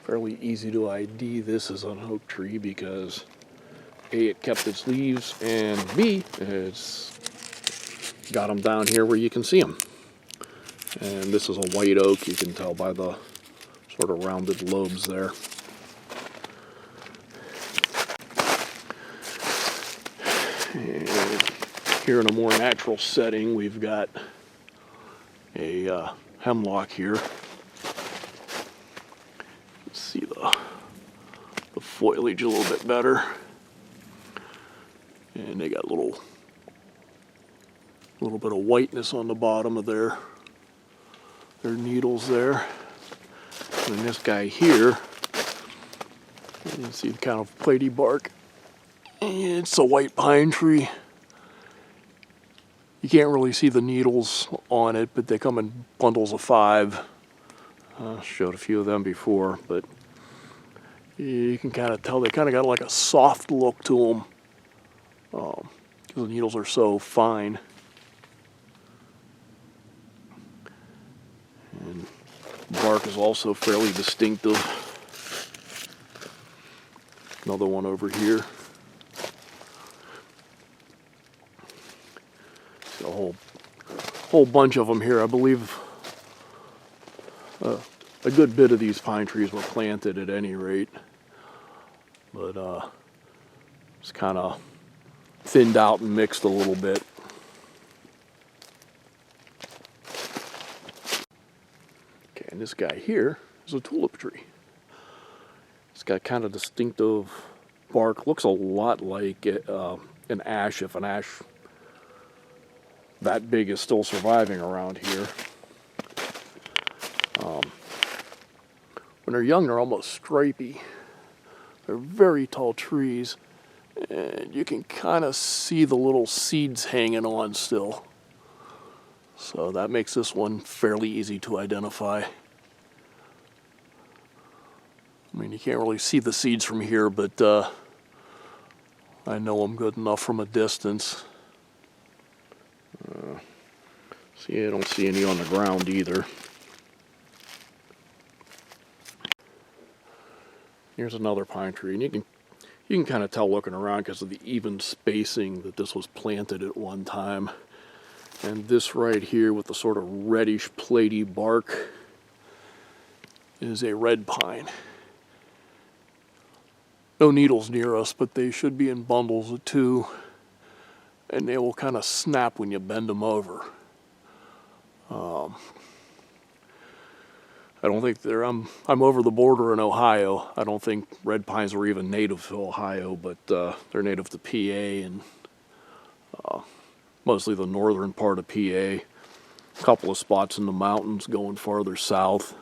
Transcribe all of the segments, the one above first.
Fairly easy to ID this as an oak tree because A, it kept its leaves, and B, it's got them down here where you can see them. And this is a white oak, you can tell by the sort of rounded lobes there. And here in a more natural setting, we've got a hemlock here. See the foliage a little bit better, and they got a little bit of whiteness on the bottom of their needles there. And this guy here, you can see the kind of platy bark. It's a white pine tree. You can't really see the needles on it, but they come in bundles of 5. Showed a few of them before, but you can kind of tell they kind of got like a soft look to them because the needles are so fine. And bark is also fairly distinctive. Another one over here. A whole bunch of them here. I believe a good bit of these pine trees were planted at any rate, but it's kind of thinned out and mixed a little bit. Okay, and this guy here is a tulip tree. It's got kind of distinctive bark. Looks a lot like an ash, if an ash that big is still surviving around here. When they're young, they're almost stripy. They're very tall trees, and you can kind of see the little seeds hanging on still. So that makes this one fairly easy to identify. I mean, you can't really see the seeds from here, but I know them good enough from a distance. See, I don't see any on the ground either. Here's another pine tree, and you can kind of tell looking around because of the even spacing that this was planted at one time. And this right here with the sort of reddish platy bark is a red pine. No needles near us, but they should be in bundles of 2, and they will kind of snap when you bend them over. I don't think I'm over the border in Ohio. I don't think red pines were even native to Ohio, but they're native to PA and mostly the northern part of PA. A couple of spots in the mountains going farther south.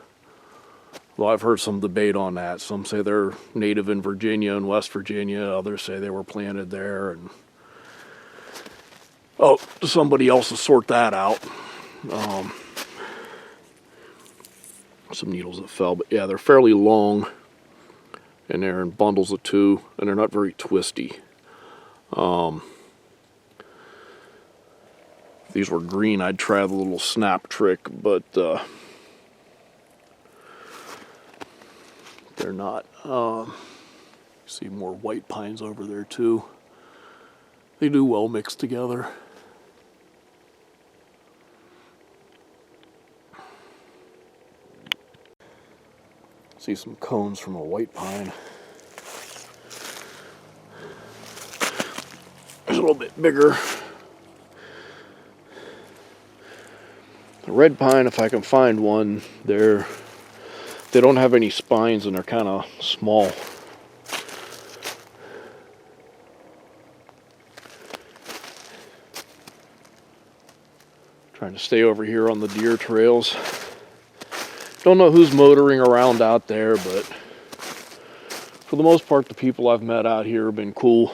Well, I've heard some debate on that. Some say they're native in Virginia and West Virginia. Others say they were planted there. And somebody else will sort that out. Some needles that fell, but yeah, they're fairly long, and they're in bundles of 2, and they're not very twisty. If these were green, I'd try the little snap trick, but they're not. See more white pines over there too. They do well mixed together. See some cones from a white pine. There's a little bit bigger. The red pine, if I can find one, they don't have any spines and they're kind of small. Trying to stay over here on the deer trails. Don't know who's motoring around out there, but for the most part, the people I've met out here have been cool.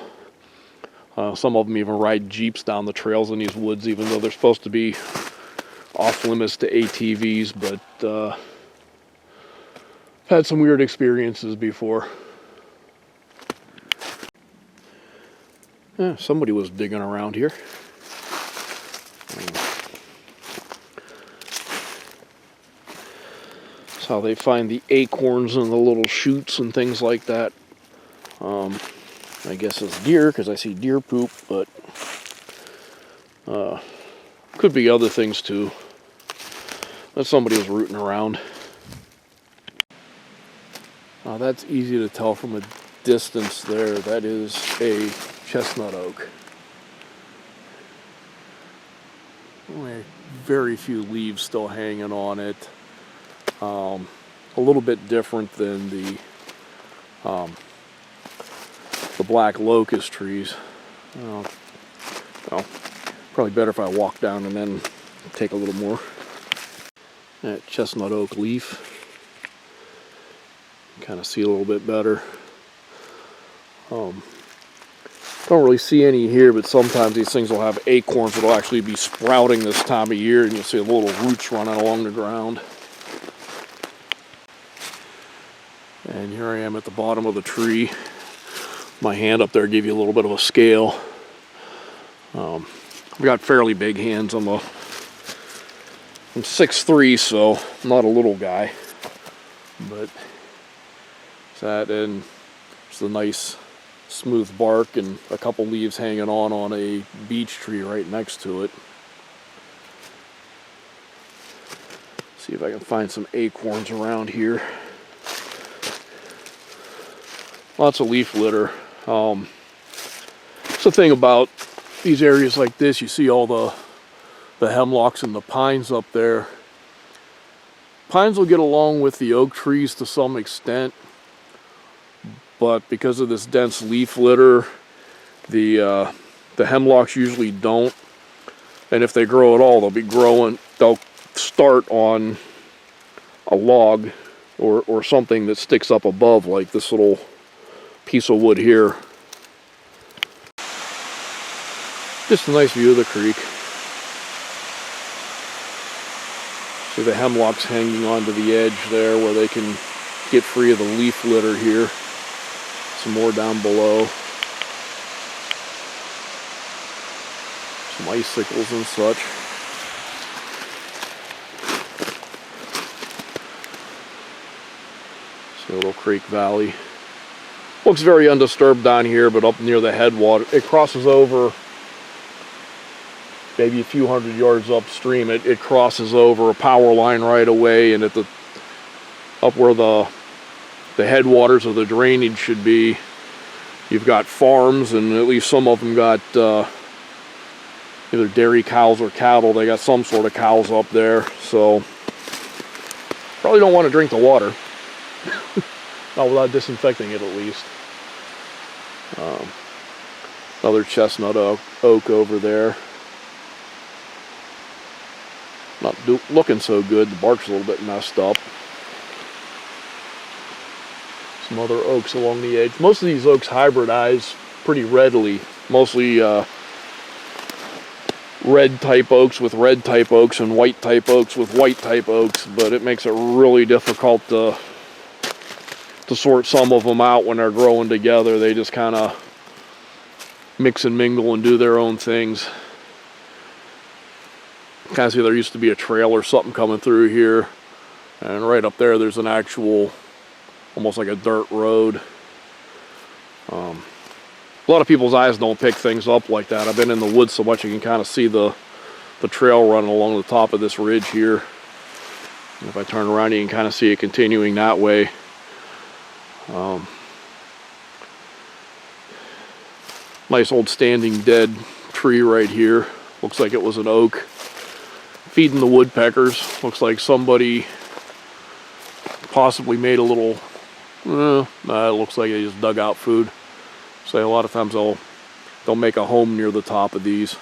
Some of them even ride Jeeps down the trails in these woods, even though they're supposed to be off limits to ATVs, but had some weird experiences before. Yeah, somebody was digging around here. how they find the acorns and the little shoots and things like that. I guess it's deer, because I see deer poop, but could be other things too. That somebody was rooting around. That's easy to tell from a distance there. That is a chestnut oak. Only very few leaves still hanging on it. A little bit different than the black locust trees. Well, probably better if I walk down and then take a little more. That chestnut oak leaf. Kind of see a little bit better. Don't really see any here, but sometimes these things will have acorns that will actually be sprouting this time of year, and you'll see the little roots running along the ground. And here I am at the bottom of the tree. My hand up there gave you a little bit of a scale. I've got fairly big hands. I'm 6'3", so I'm not a little guy. But that, and it's a nice smooth bark and a couple leaves hanging on a beech tree right next to it. See if I can find some acorns around here. Lots of leaf litter. It's the thing about these areas like this, you see all the hemlocks and the pines up there. Pines will get along with the oak trees to some extent, but because of this dense leaf litter, the hemlocks usually don't. And if they grow at all, they'll start on a log or something that sticks up above, like this little piece of wood here. Just a nice view of the creek. See the hemlocks hanging onto the edge there where they can get free of the leaf litter here. Some more down below. Some icicles and such. See a little creek valley. Looks very undisturbed down here, but up near the headwater, it crosses over maybe a few hundred yards upstream. It crosses over a power line right away, and up where the headwaters of the drainage should be, you've got farms, and at least some of them got either dairy cows or cattle. They got some sort of cows up there, so probably don't want to drink the water. Not without disinfecting it at least. Another chestnut oak over there. Not looking so good. The bark's a little bit messed up. Some other oaks along the edge. Most of these oaks hybridize pretty readily. Mostly red type oaks with red type oaks and white type oaks with white type oaks, but it makes it really difficult to sort some of them out when they're growing together. They just kind of mix and mingle and do their own things. Kind of see there used to be a trail or something coming through here, and right up there there's an actual, almost like a dirt road. A lot of people's eyes don't pick things up like that. I've been in the woods so much you can kind of see the trail running along the top of this ridge here. And if I turn around, you can kind of see it continuing that way. Nice old standing dead tree right here. Looks like it was an oak. Feeding the woodpeckers. Looks like somebody possibly made a little, it looks like they just dug out food. So a lot of times they'll make a home near the top of these.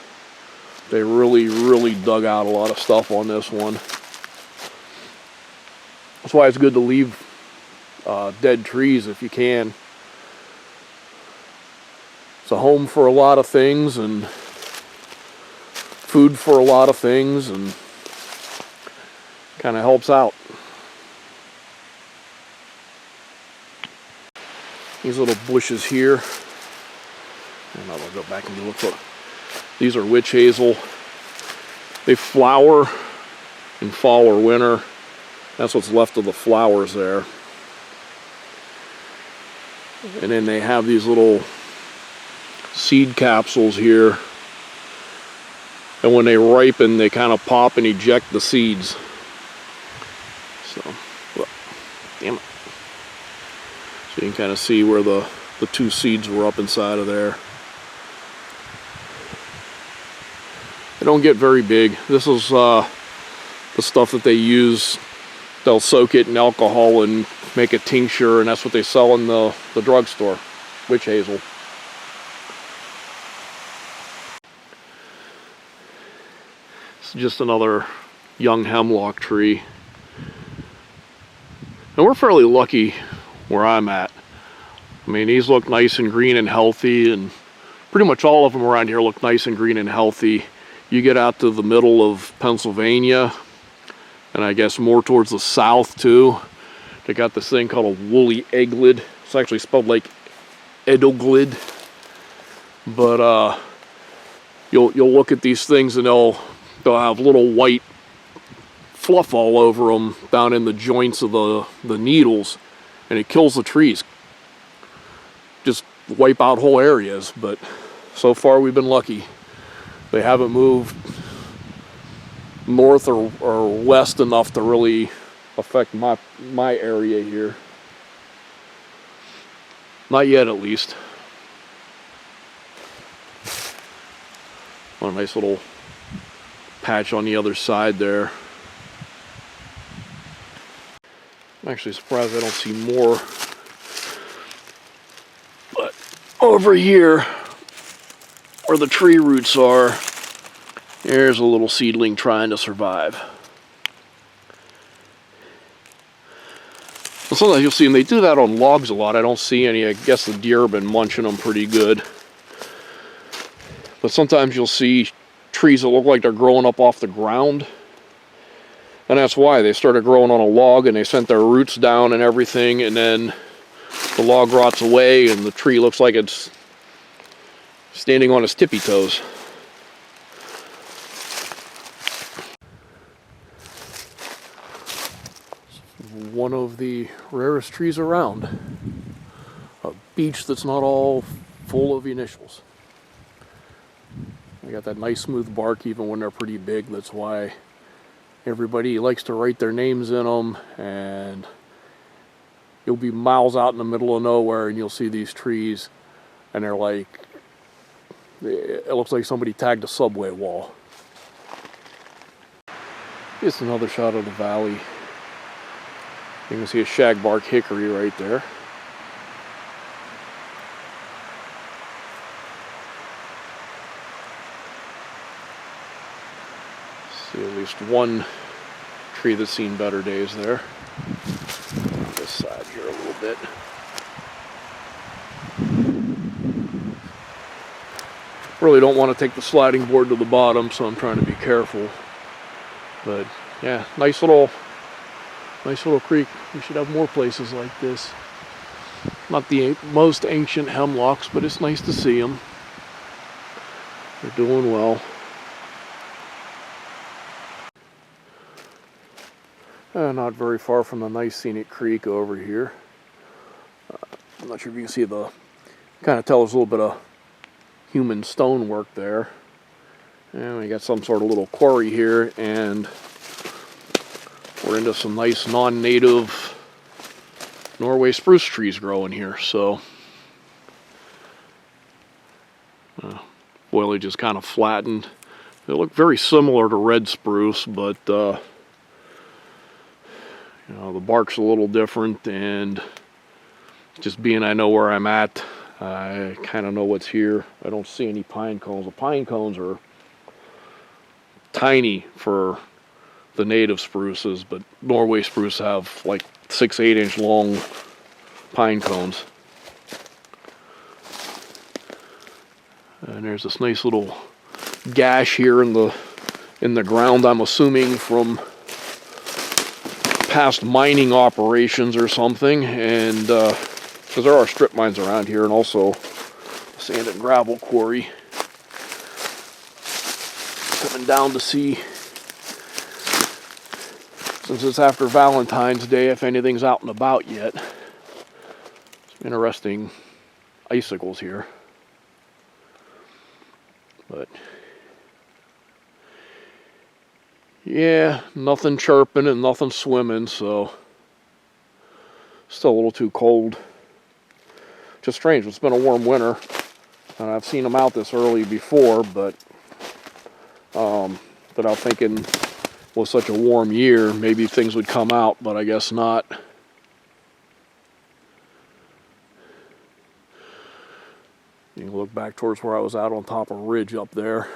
They really dug out a lot of stuff on this one. That's why it's good to leave dead trees if you can. It's a home for a lot of things and food for a lot of things, and kind of helps out. These little bushes here, and I'll go back and look for. These are witch hazel. They flower in fall or winter. That's what's left of the flowers there. And then they have these little seed capsules here. And when they ripen, they kind of pop and eject the seeds. So, well, damn it. So you can kind of see where the two seeds were up inside of there. They don't get very big. This is the stuff that they use. They'll soak it in alcohol and make a tincture, and that's what they sell in the drugstore. Witch hazel. It's just another young hemlock tree. And we're fairly lucky where I'm at. I mean, these look nice and green and healthy, and pretty much all of them around here look nice and green and healthy. You get out to the middle of Pennsylvania, and I guess more towards the south too. They got this thing called a woolly egglid. It's actually spelled like Adelgid. But you'll look at these things and they'll have little white fluff all over them down in the joints of the needles, and it kills the trees. Just wipe out whole areas. But so far we've been lucky. They haven't moved north or west enough to really affect my area here. Not yet, at least. Oh, a nice little patch on the other side there. I'm actually surprised I don't see more. But over here, where the tree roots are, there's a little seedling trying to survive. And sometimes you'll see them, they do that on logs a lot. I don't see any. I guess the deer have been munching them pretty good. But sometimes you'll see trees that look like they're growing up off the ground. And that's why they started growing on a log and they sent their roots down and everything, and then the log rots away and the tree looks like it's standing on its tippy toes. One of the rarest trees around. A beech that's not all full of initials. They got that nice smooth bark even when they're pretty big. That's why everybody likes to write their names in them, and you'll be miles out in the middle of nowhere and you'll see these trees and they're like, it looks like somebody tagged a subway wall. Here's another shot of the valley. You can see a Shagbark Hickory right there. See at least one tree that's seen better days there. On this side here a little bit. Really don't want to take the sliding board to the bottom, so I'm trying to be careful. But yeah, nice little creek. We should have more places like this. Not the most ancient hemlocks, but it's nice to see them. They're doing well. Not very far from the nice scenic creek over here. I'm not sure if you can see kind of tell us a little bit of human stonework there. And we got some sort of little quarry here, and we're into some nice non-native Norway spruce trees growing here. So foliage is kind of flattened. They look very similar to red spruce, but you know, the bark's a little different, and just being I know where I'm at, I kind of know what's here. I don't see any pine cones. The pine cones are tiny for the native spruces, but Norway spruce have like 6-8 inch long pine cones. And there's this nice little gash here in the ground, I'm assuming from past mining operations or something, and because there are strip mines around here, and also a sand and gravel quarry. Coming down to see since it's after Valentine's Day, if anything's out and about yet. Some interesting icicles here. But yeah, nothing chirping and nothing swimming, so still a little too cold. Just strange, it's been a warm winter, and I've seen them out this early before, but I'm thinking with such a warm year, maybe things would come out, but I guess not. You can look back towards where I was out on top of a ridge up there.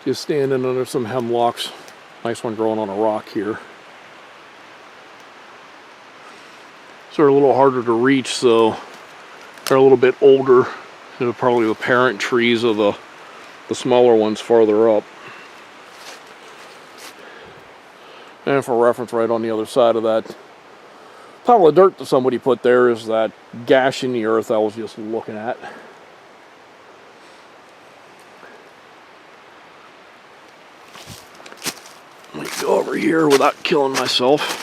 Just standing under some hemlocks. Nice one growing on a rock here. So they're a little harder to reach, so they're a little bit older. They're probably the parent trees of the smaller ones farther up. And for reference, right on the other side of that pile of dirt that somebody put there is that gash in the earth I was just looking at. Let me go over here without killing myself.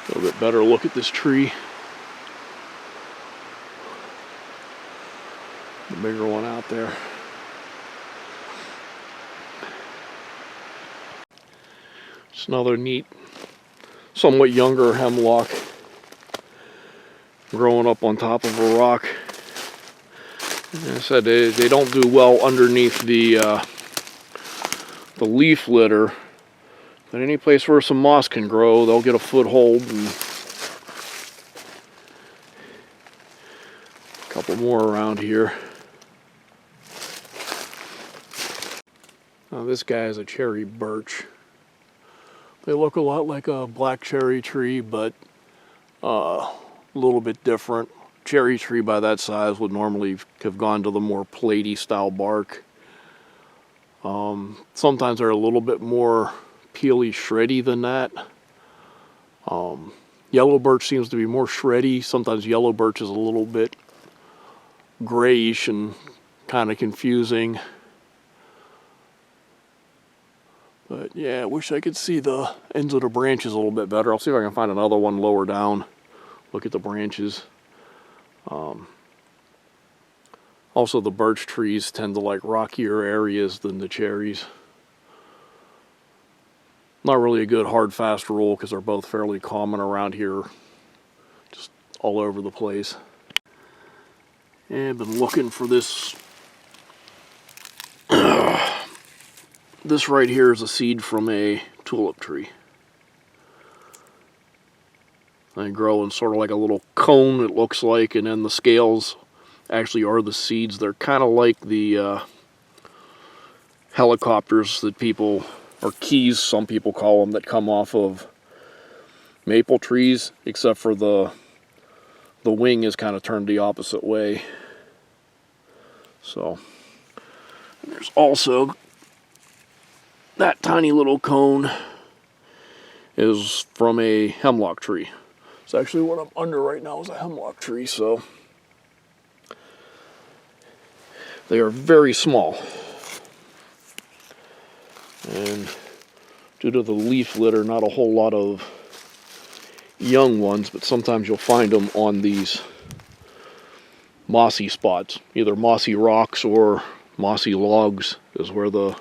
A little bit better look at this tree. The bigger one out there. It's another neat, somewhat younger hemlock growing up on top of a rock. As I said, they don't do well underneath the leaf litter, but any place where some moss can grow, they'll get a foothold. And a couple more around here. Now this guy is a cherry birch. They look a lot like a black cherry tree, but a little bit different. Cherry tree by that size would normally have gone to the more platy style bark. Sometimes they're a little bit more peely shreddy than that. Yellow birch seems to be more shreddy. Sometimes yellow birch is a little bit grayish and kind of confusing. But yeah, I wish I could see the ends of the branches a little bit better. I'll see if I can find another one lower down. Look at the branches. Also, the birch trees tend to like rockier areas than the cherries. Not really a good hard fast rule because they're both fairly common around here, just all over the place. And I've been looking for this. This right here is a seed from a tulip tree. They grow in sort of like a little cone, it looks like, and then the scales actually are the seeds. They're kind of like the helicopters that people, or keys some people call them, that come off of maple trees, except for the wing is kind of turned the opposite way. So, there's also that tiny little cone is from a hemlock tree. It's actually what I'm under right now is a hemlock tree, so they are very small. And due to the leaf litter, not a whole lot of young ones, but sometimes you'll find them on these mossy spots. Either mossy rocks or mossy logs is where the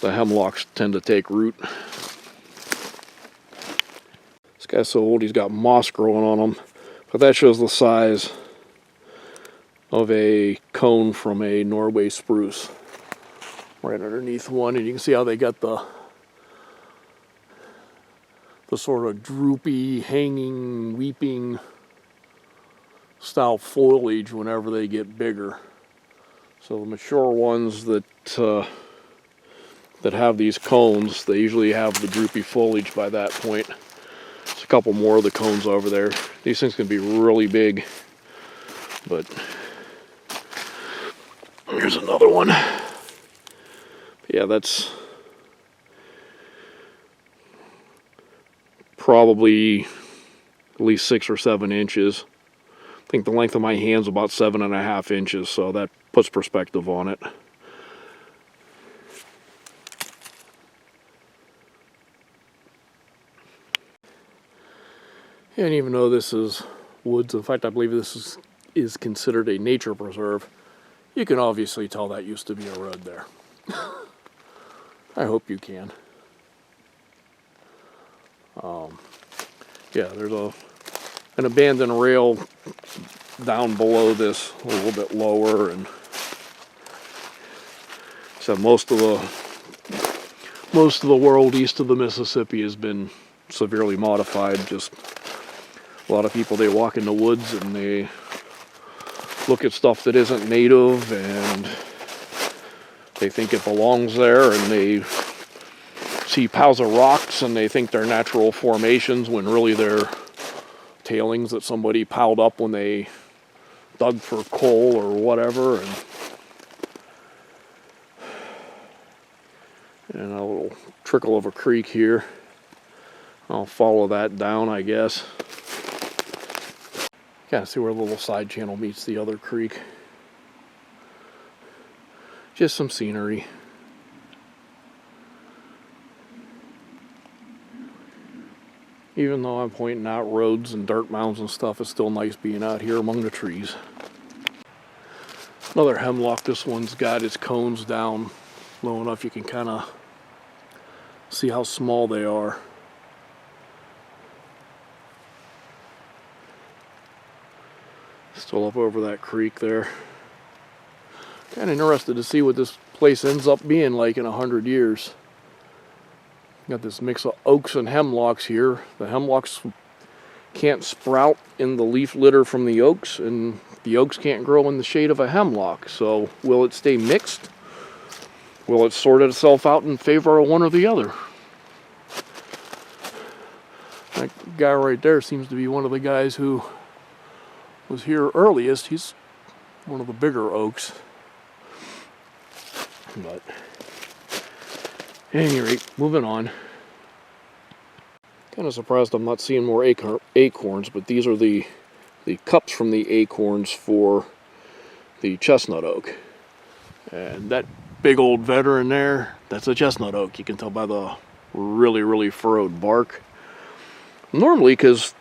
hemlocks tend to take root. This guy's so old he's got moss growing on him, but that shows the size of a cone from a Norway spruce. Right underneath one, and you can see how they got the sort of droopy, hanging, weeping style foliage whenever they get bigger. So the mature ones that have these cones, they usually have the droopy foliage by that point. There's a couple more of the cones over there. These things can be really big, but here's another one. Yeah, that's probably at least 6 or 7 inches. I think the length of my hand's about 7.5 inches, so that puts perspective on it. And even though this is woods, in fact I believe this is considered a nature preserve, you can obviously tell that used to be a road there. I hope you can. Yeah, there's an abandoned rail down below this, a little bit lower, and so most of the world east of the Mississippi has been severely modified. Just a lot of people, they walk in the woods and they look at stuff that isn't native and they think it belongs there, and they see piles of rocks and they think they're natural formations when really they're tailings that somebody piled up when they dug for coal or whatever. And a little trickle of a creek here. I'll follow that down, I guess. Kind of see where the little side channel meets the other creek. Just some scenery. Even though I'm pointing out roads and dirt mounds and stuff, it's still nice being out here among the trees. Another hemlock. This one's got its cones down low enough you can kind of see how small they are. Still up over that creek there. Kind of interested to see what this place ends up being like in 100 years. Got this mix of oaks and hemlocks here. The hemlocks can't sprout in the leaf litter from the oaks, and the oaks can't grow in the shade of a hemlock. So will it stay mixed? Will it sort itself out in favor of one or the other? That guy right there seems to be one of the guys who was here earliest. He's one of the bigger oaks. But at any rate, moving on. Kind of surprised I'm not seeing more acorns, but these are the cups from the acorns for the chestnut oak. And that big old veteran there, that's a chestnut oak. You can tell by the really, really furrowed bark. Normally, because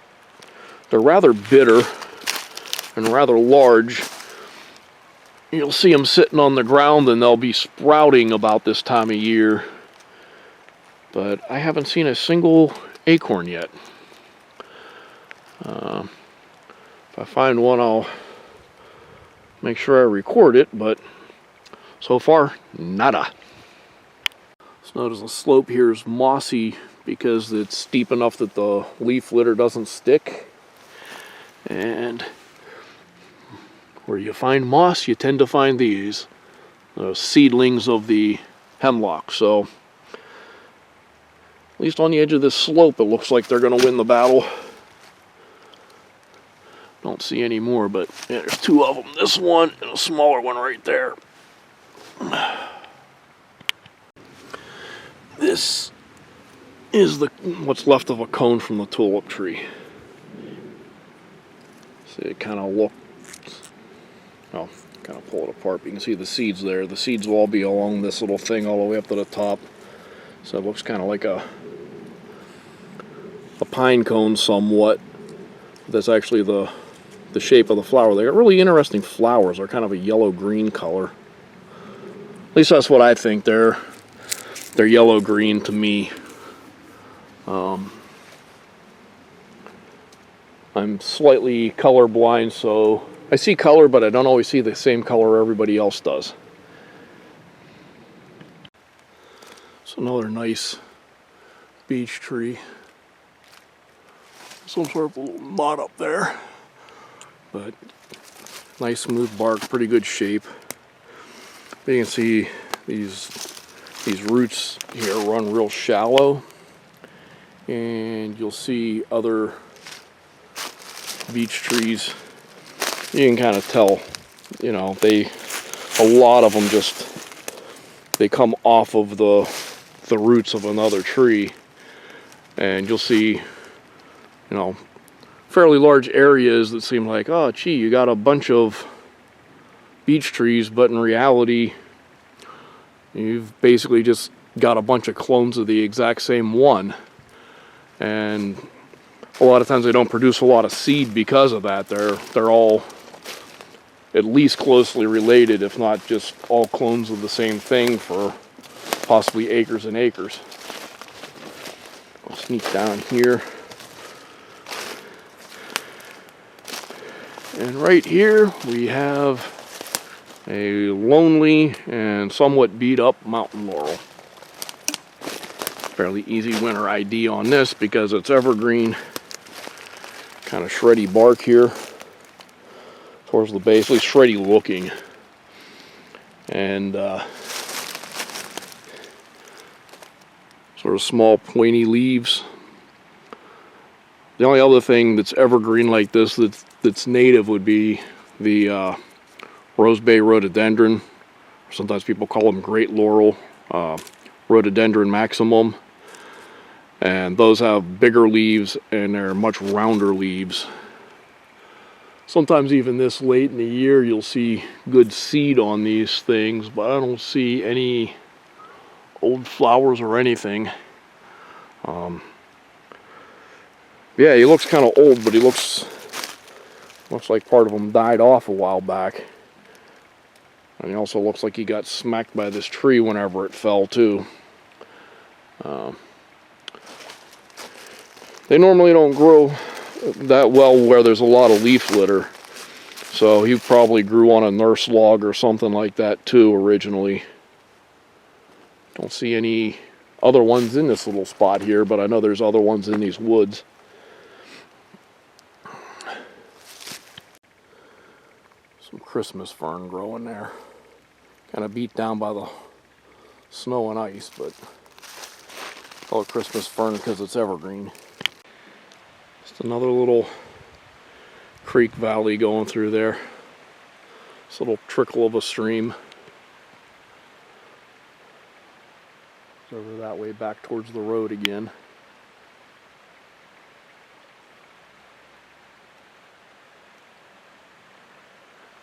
they're rather bitter and rather large, you'll see them sitting on the ground and they'll be sprouting about this time of year. But I haven't seen a single acorn yet. If I find one, I'll make sure I record it, but so far, nada. So notice the slope here is mossy because it's steep enough that the leaf litter doesn't stick. And where you find moss, you tend to find these seedlings of the hemlock. So at least on the edge of this slope, it looks like they're going to win the battle. Don't see any more, but yeah, there's 2 of them. This one and a smaller one right there. This is what's left of a cone from the tulip tree. See, it kind of looks. Oh, kind of pull it apart. You can see the seeds there. The seeds will all be along this little thing all the way up to the top. So it looks kind of like a pine cone somewhat. That's actually the shape of the flower. They got really interesting flowers. They're kind of a yellow-green color. At least that's what I think. They're yellow-green to me. I'm slightly colorblind, so I see color, but I don't always see the same color everybody else does. So another nice beech tree. Some sort of a little knot up there, but nice smooth bark, pretty good shape. You can see these roots here run real shallow, and you'll see other beech trees. You can kind of tell, you know, a lot of them they come off of the roots of another tree, and you'll see you know, fairly large areas that seem like, oh gee, you got a bunch of beech trees, but in reality you've basically just got a bunch of clones of the exact same one. And a lot of times they don't produce a lot of seed because of that. They're all at least closely related, if not just all clones of the same thing for possibly acres and acres. I'll sneak down here. And right here we have a lonely and somewhat beat up mountain laurel. Fairly easy winter ID on this because it's evergreen. Kind of shreddy bark here towards the base, at least shreddy looking. And sort of small pointy leaves. The only other thing that's evergreen like this that's native would be the Rose Bay rhododendron. Sometimes people call them great laurel, rhododendron maximum. And those have bigger leaves and they're much rounder leaves. Sometimes even this late in the year you'll see good seed on these things, but I don't see any old flowers or anything. Yeah, he looks kind of old, but he looks like part of him died off a while back. And he also looks like he got smacked by this tree whenever it fell too. They normally don't grow that well where there's a lot of leaf litter. So he probably grew on a nurse log or something like that too originally. Don't see any other ones in this little spot here, but I know there's other ones in these woods. Some Christmas fern growing there. Kind of beat down by the snow and ice, but I call it Christmas fern because it's evergreen. Just another little creek valley going through there. This little trickle of a stream. It's over that way back towards the road again.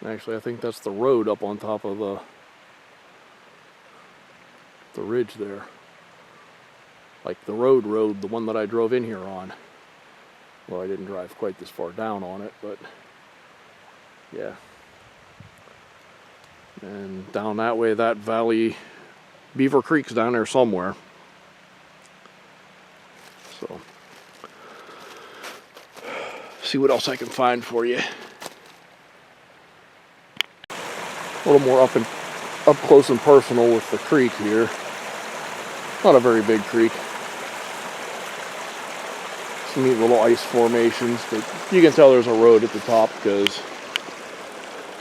Actually, I think that's the road up on top of the ridge there. Like the road, the one that I drove in here on. Well, I didn't drive quite this far down on it, but yeah. And down that way, that valley, Beaver Creek's down there somewhere. So, see what else I can find for you. A little more up close and personal with the creek here. Not a very big creek. Some neat little ice formations, but you can tell there's a road at the top because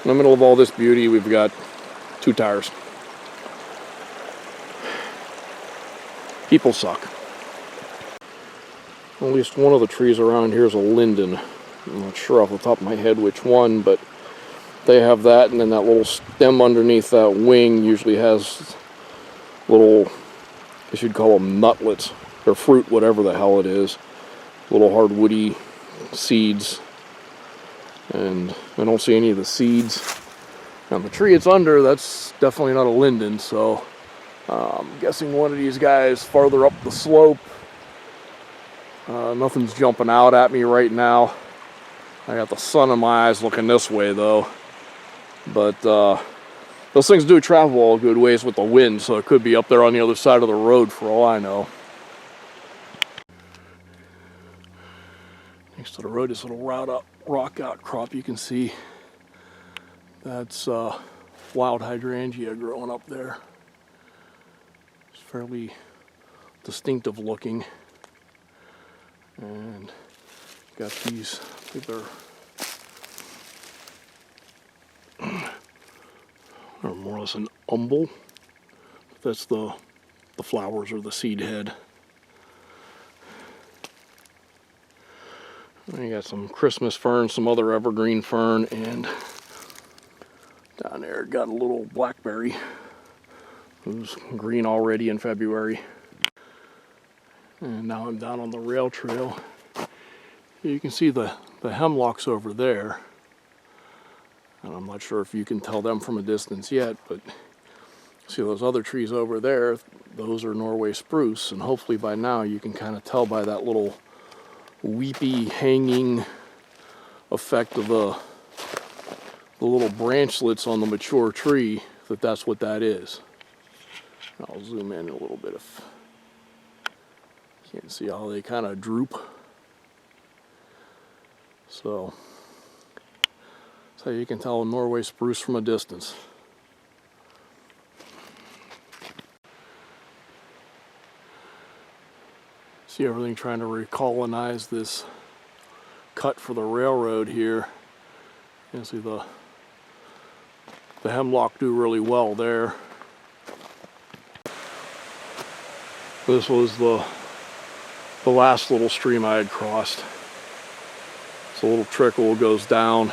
in the middle of all this beauty, we've got 2 tires. People suck. At least one of the trees around here is a linden. I'm not sure off the top of my head which one, but they have that, and then that little stem underneath that wing usually has little, I guess you'd call them nutlets, or fruit, whatever the hell it is. Little hard woody seeds. And I don't see any of the seeds. Now the tree it's under, that's definitely not a linden, so I'm guessing one of these guys farther up the slope. Nothing's jumping out at me right now. I got the sun in my eyes looking this way though. But those things do travel a good ways with the wind, so it could be up there on the other side of the road for all I know. Next to the road, this little rock outcrop, you can see that's wild hydrangea growing up there. It's fairly distinctive looking. And got these, I think they're more or less an umbel. That's the flowers or the seed head. And you got some Christmas fern, some other evergreen fern, and down there got a little blackberry who's green already in February. And now I'm down on the rail trail. You can see the hemlocks over there. And I'm not sure if you can tell them from a distance yet, but see those other trees over there, those are Norway spruce, and hopefully by now you can kind of tell by that little weepy hanging effect of the little branchlets on the mature tree that that's what that is. I'll zoom in a little bit if you can see how they kind of droop. So you can tell a Norway spruce from a distance. See everything trying to recolonize this cut for the railroad here. You can see the hemlock do really well there. This was the last little stream I had crossed. It's a little trickle goes down,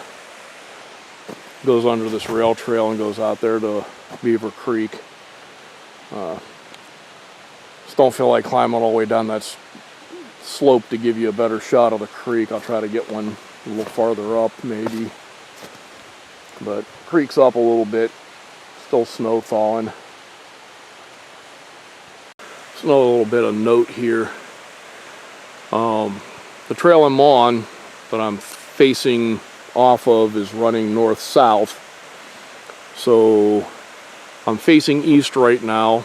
goes under this rail trail and goes out there to Beaver Creek. Just don't feel like climbing all the way down that slope to give you a better shot of the creek. I'll try to get one a little farther up maybe. But creek's up a little bit, still snow thawing. Just another little bit of note here. The trail I'm on, that I'm facing off of, is running north-south. So I'm facing east right now.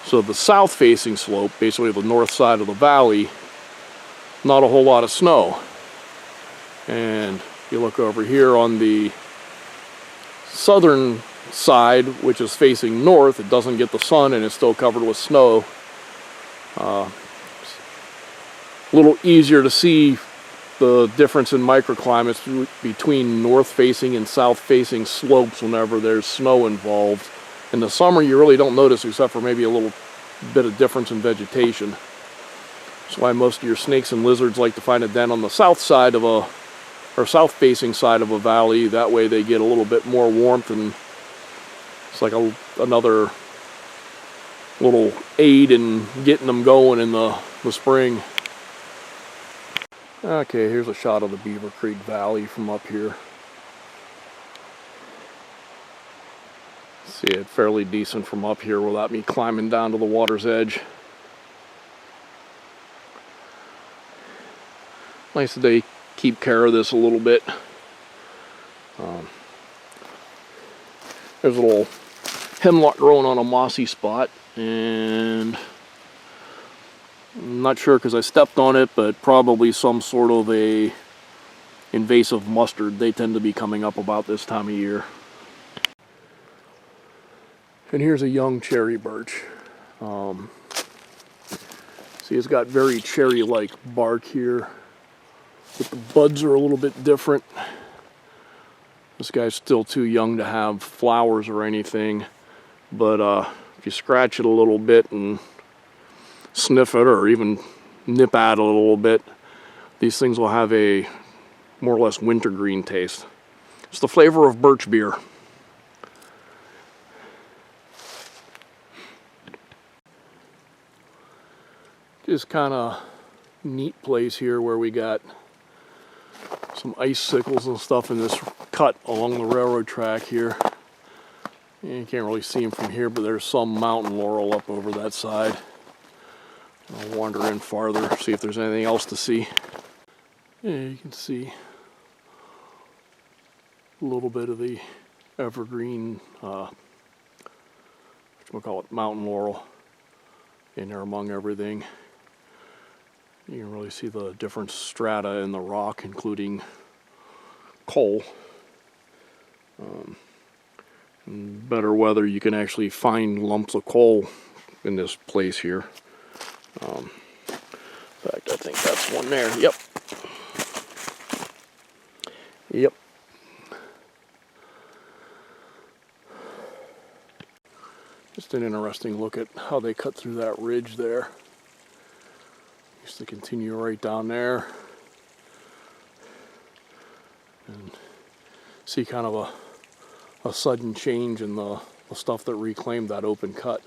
So the south-facing slope, basically the north side of the valley, not a whole lot of snow. And if you look over here on the southern side, which is facing north, it doesn't get the sun and it's still covered with snow. A little easier to see the difference in microclimates between north-facing and south-facing slopes whenever there's snow involved. In the summer, you really don't notice except for maybe a little bit of difference in vegetation. That's why most of your snakes and lizards like to find a den on the south side of or south-facing side of a valley. That way they get a little bit more warmth, and it's like another little aid in getting them going in the spring. Okay, here's a shot of the Beaver Creek Valley from up here. See it fairly decent from up here without me climbing down to the water's edge. Nice that they keep care of this a little bit. There's a little hemlock growing on a mossy spot, and I'm not sure because I stepped on it, but probably some sort of a invasive mustard. They tend to be coming up about this time of year. And here's a young cherry birch. See, it's got very cherry-like bark here, but the buds are a little bit different. This guy's still too young to have flowers or anything, but if you scratch it a little bit and sniff it or even nip at it a little bit, these things will have a more or less wintergreen taste. It's the flavor of birch beer. Just kind of neat place here where we got some icicles and stuff in this cut along the railroad track here. You can't really see them from here, but there's some mountain laurel up over that side. I'll wander in farther, see if there's anything else to see. Yeah, you can see a little bit of the evergreen, whatchamacallit, mountain laurel in there among everything. You can really see the different strata in the rock, including coal. In better weather, you can actually find lumps of coal in this place here. In fact, I think that's one there. Yep. Yep. Just an interesting look at how they cut through that ridge there. Used to continue right down there and see kind of a sudden change in the stuff that reclaimed that open cut.